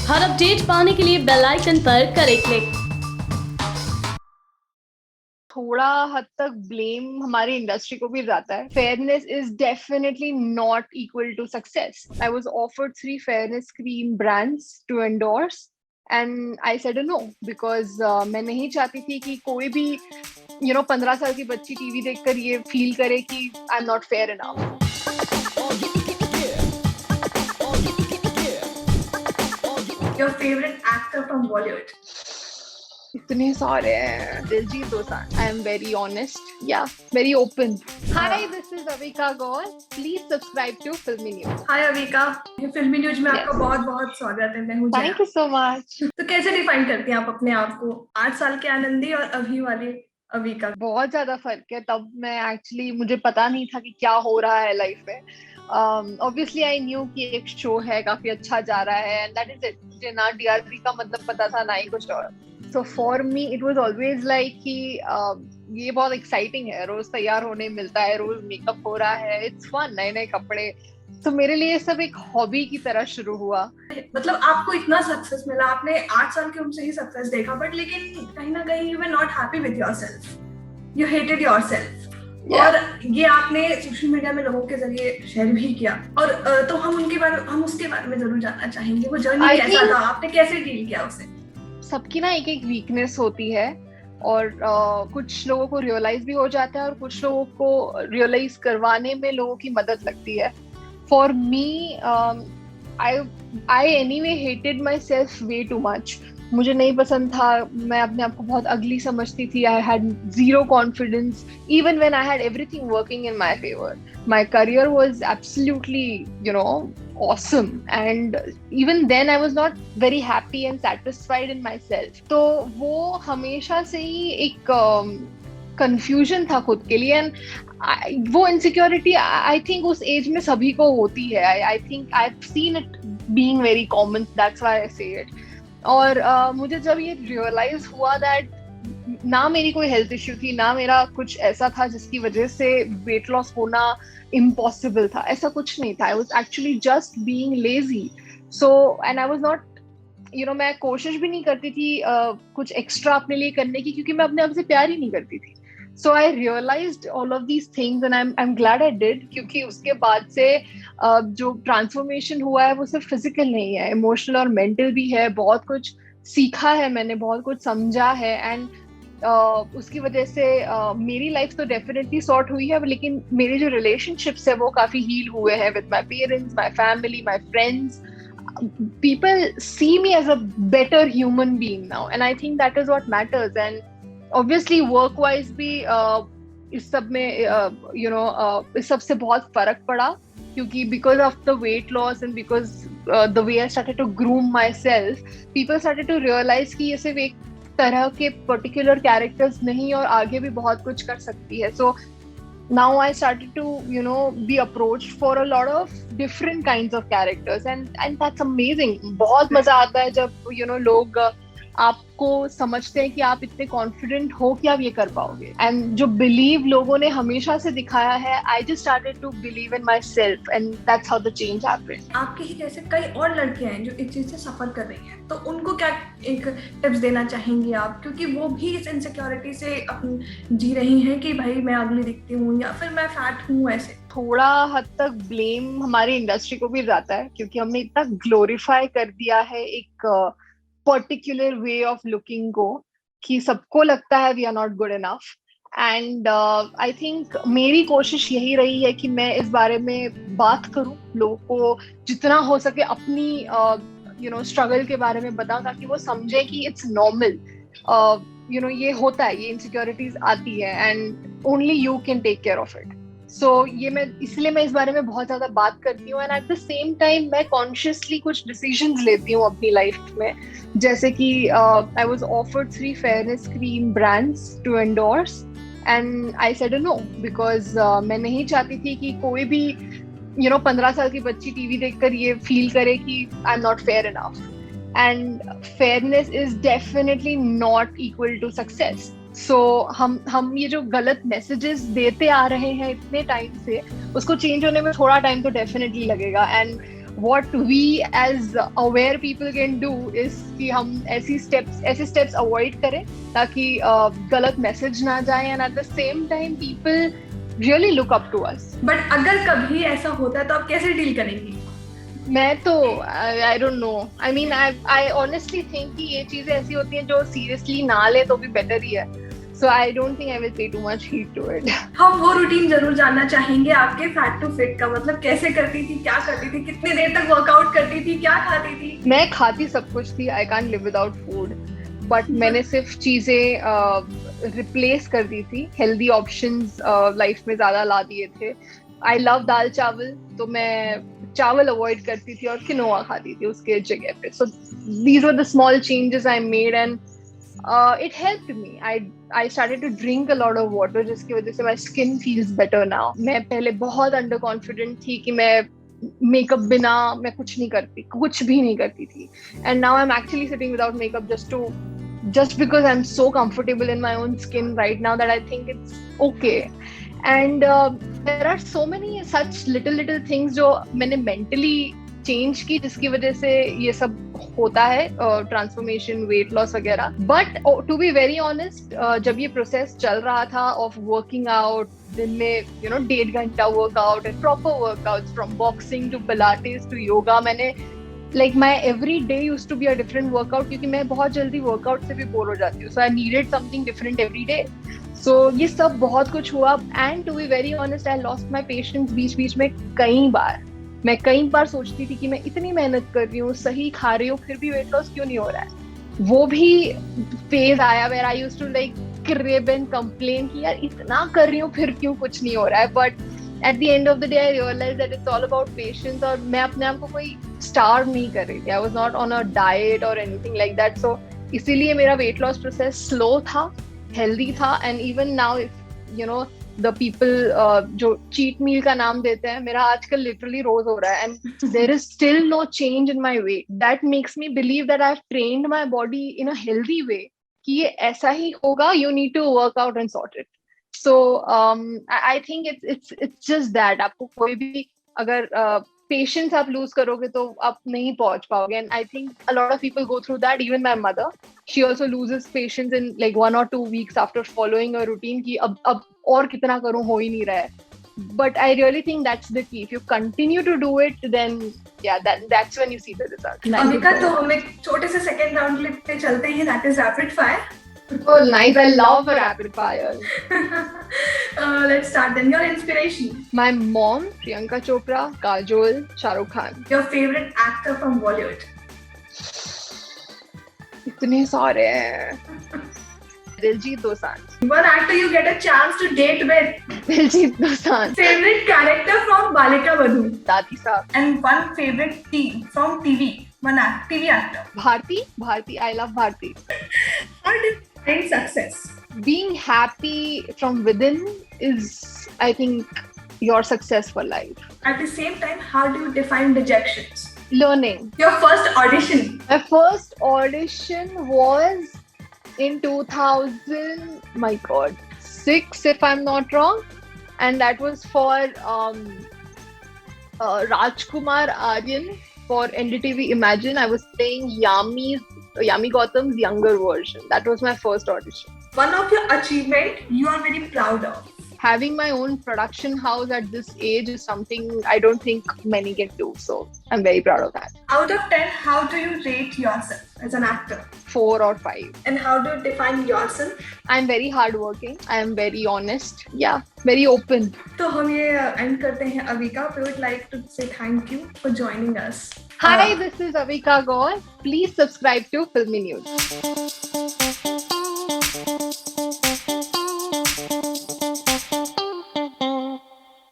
हर update पाने के लिए बेल आइकन पर करें क्लिक। थोड़ा हद तक ब्लेम हमारी इंडस्ट्री को भी जाता है. Fairness is definitely not equal to success. I was offered 3 fairness cream brands to endorse and I said no because मैं नहीं चाहती थी कि कोई भी 15 साल की बच्ची टीवी देखकर ये फील करे कि I am not fair enough. Your favorite actor from Bollywood? इतने सारे हैं. Diljit Dosanjh. I am very honest, या very open. Hi, this is Avika Gaur. Please subscribe to filmy news. Hi Avika, filmy news में Yes. आपका बहुत बहुत स्वागत है. मैं हूँ Jaya. Thank you so much. तो कैसे डिफाइन करती हैं आप अपने आप को, 8 साल के आनंदी और अभी वाली अविका? बहुत ज्यादा फर्क है. तब मैं एक्चुअली मुझे पता नहीं था कि क्या हो रहा है लाइफ में. ऑब्वियसली आई न्यू कि एक शो है, काफी अच्छा जा रहा है, एंड दैट इज इट. मुझे ना डीआरपी का मतलब पता था, ना ही कुछ और. So for me it was always like कि ये बहुत एक्साइटिंग है. रोज तैयार होने मिलता है, रोज मेकअप हो रहा है, इट्स फन. नए नए कपड़े. तो मेरे लिए सब एक हॉबी की तरह शुरू हुआ. मतलब आपको इतना सक्सेस मिला, आपने 8 साल की उम्र से ही सक्सेस देखा, बट लेकिन कहीं ना कहीं you were not happy with yourself. You hated yourself. और ये आपने सोशल मीडिया में लोगों के जरिए शेयर भी किया. और तो हम उसके बारे में जरूर जानना चाहेंगे. वो जर्नी कैसा था, आपने कैसे डील किया उसे? सबकी ना एक एक वीकनेस होती है, और कुछ लोगों को रियलाइज भी हो जाता है, और कुछ लोगों को रियलाइज करवाने में लोगों की मदद लगती है. For me I anyway hated my self way too much. मुझे नहीं पसंद था. मैं अपने आप को बहुत अगली समझती थी. I had zero confidence even when I had everything working in my favour. My career was absolutely awesome, and even then I was not very happy and satisfied in myself. तो वो हमेशा से ही एक confusion था खुद के लिए. and वो insecurity I think उस एज में सभी को होती है. I think I've seen it being very common, that's why I say it. और मुझे जब ये रियलाइज हुआ दैट ना मेरी कोई हेल्थ इश्यू थी, ना मेरा कुछ ऐसा था जिसकी वजह से वेट लॉस होना इम्पॉसिबल था, ऐसा कुछ नहीं था. I was actually just being lazy. So and I was not मैं कोशिश भी नहीं करती थी कुछ एक्स्ट्रा अपने लिए करने की, क्योंकि मैं अपने आप से प्यार ही नहीं करती थी. So I realised all of these things and I am glad I did, क्योंकि उसके बाद से जो ट्रांसफॉर्मेशन हुआ है वो सिर्फ फिजिकल नहीं है, इमोशनल और मेंटल भी है. बहुत कुछ सीखा है मैंने, बहुत कुछ समझा है, एंड उसकी वजह से मेरी लाइफ तो डेफिनेटली सॉर्ट हुई है, लेकिन मेरे जो रिलेशनशिप्स है वो काफी हील हुए हैं with my parents, my family, my friends. People see me as a better human being now, and I think that is what matters. And obviously work wise भी इस सब में इस सब से बहुत फर्क पड़ा, क्योंकि because of the weight loss and because the way I started to groom myself, people started to realize कि ये सिर्फ एक तरह के पर्टिकुलर कैरेक्टर्स नहीं, और आगे भी बहुत कुछ कर सकती है. सो now I started to be approached for a lot of different kinds of characters, and that's amazing. बहुत मजा आता है जब लोग आपको समझते हैं कि आप इतने कॉन्फिडेंट हो कि आप ये कर पाओगे. एंड जो बिलीव लोगों ने हमेशा से दिखाया है, I just started to believe in my self, and that's how the change happened. आपके ही जैसे कई और लड़कियां हैं जो इस चीज से सफर कर रही हैं, तो उनको क्या एक टिप्स देना चाहेंगी आप, क्योंकि वो भी इस इनसिक्योरिटी से अपनी जी रही हैं कि भाई मैं अगली दिखती हूँ या फिर मैं फैट हूँ. ऐसे थोड़ा हद तक ब्लेम हमारी इंडस्ट्री को भी जाता है, क्योंकि हमने इतना ग्लोरीफाई कर दिया है एक पर्टिकुलर वे ऑफ लुकिंग को, कि सबको लगता है we are not good enough. And I think मेरी कोशिश यही रही है कि मैं इस बारे में बात करूं, लोगों को जितना हो सके अपनी स्ट्रगल के बारे में बताऊं, ताकि वो समझे कि इट्स नॉर्मल. ये होता है, ये इनसिक्योरिटीज आती है, and only you can take care of it. So इसलिए मैं इस बारे में बहुत ज्यादा बात करती हूँ. And at the same time मैं कॉन्शियसली कुछ डिसीजंस लेती हूँ अपनी लाइफ में, जैसे कि I was offered 3 fairness cream brands to endorse, and I said no because मैं नहीं चाहती थी कि कोई भी 15 साल की बच्ची टीवी देखकर ये फील करे कि I am not fair enough. And fairness is definitely not equal to success. So हम ये जो गलत मैसेजेस देते आ रहे हैं इतने टाइम से, उसको चेंज होने में थोड़ा टाइम तो डेफिनेटली लगेगा. And what we as aware people can do is कि हम ऐसे steps avoid करें ताकि गलत message ना जाए, and at the same time people really look up to us. But अगर कभी ऐसा होता है तो आप कैसे डील करेंगी? मैं तो I don't know. I mean I honestly think कि ये चीजें ऐसी होती हैं जो seriously ना ले तो भी better ही है. So I don't think I will pay too much heed to it. हम वो रूटीन जरूर जानना चाहेंगे आपके फैट टू फिट का, मतलब कैसे करती थी, क्या करती थी, कितने देर तक वर्कआउट करती थी, क्या खाती थी? मैं खाती सब कुछ थी. I can't live without food. But मैंने सिर्फ चीजें रिप्लेस कर दी थी. हेल्दी ऑप्शंस लाइफ में ज्यादा ला दिए थे. आई लव दाल चावल, तो मैं चावल अवॉइड करती थी और किनोआ खाती थी उसके जगह पे. So these were the small changes I made and it helped me. I started to drink a lot of water, जिसकी वजह से my skin feels better now. मैं पहले बहुत under confident थी कि मैं मेकअप बिना मैं कुछ भी नहीं करती थी. And now I'm actually sitting without makeup just because I'm so comfortable in my own skin right now that I think it's okay. And there are so many such little things जो मैंने mentally change की जिसकी वजह से ये सब होता है, ट्रांसफॉर्मेशन, वेट लॉस वगैरह. But to be very honest, जब ये प्रोसेस चल रहा था ऑफ वर्किंग आउट, दिन में 1.5 घंटा workout and proper workouts from boxing to pilates to yoga, मैंने like my every day used to be a different workout, क्योंकि मैं बहुत जल्दी वर्कआउट से भी बोर हो जाती हूँ. So I needed something different every day. So ये सब बहुत कुछ हुआ. And to be very honest, I lost my patience बीच में मैं कई बार सोचती थी कि मैं इतनी मेहनत कर रही हूँ, सही खा रही हूँ, फिर भी वेट लॉस क्यों नहीं हो रहा है. वो भी फेज आया where I used to like crave and complain कि यार इतना कर रही हूँ फिर क्यों कुछ नहीं हो रहा है. But at the end of the day I realise that it's all about patience. और मैं अपने आप को कोई स्टार्व नहीं कर रही थी. I was not on a diet और एनीथिंग लाइक दैट. सो इसीलिए मेरा वेट लॉस प्रोसेस स्लो था, हेल्दी था. And even now if the people जो cheat meal का नाम देते हैं, मेरा आजकल literally रोज हो रहा है. and there is still no change in my weight. That makes me believe that I've trained my body in a healthy way कि ये ऐसा ही होगा, you need to work out and sort it. So I think it's just that आपको कोई भी अगर patience आप lose करोगे तो आप नहीं पहुंच पाओगे. And I think a lot of people go through that. Even my mother, she also loses patience in like 1 or 2 weeks after following a routine कि अब और कितना करूं, हो ही नहीं रहा है. But I really think that's the key. If you continue to do it, then yeah, that's when you see the result. Amika, तो हम एक छोटे से सेकंड राउंड पे चलते हैं, that is rapid fire. Oh, nice. I love a rapid fire. Let's start then. Your inspiration? My mom, Priyanka Chopra, Kajol, Shah Rukh Khan. Your favorite actor from Bollywood? इतने सारे हैं. Diljit Dosanjh. One actor you get a chance to date with? Diljit Dosanjh. Favorite character from Balika Badhu? Dadi Saab. And one favorite from TV? One TV actor? Bharti. I love Bharti. How do you find success? Being happy from within is, I think, your success for life. At the same time, how do you define rejections? Learning. Your first audition? My first audition was in 2006, if I'm not wrong, and that was for Rajkumar Aryan for NDTV Imagine. I was playing Yami Gautam's younger version. That was my first audition. One of your achievement you are very proud of? Having my own production house at this age is something I don't think many can do. So I'm very proud of that. Out of 10, how do you rate yourself as an actor? 4 or 5. And how do you define yourself? I'm very hardworking. I am very honest. Yeah, very open. तो हम ये end करते हैं. Avika, we would like to say thank you for joining us. Hi, this is Avika Gaur. Please subscribe to Filmy News.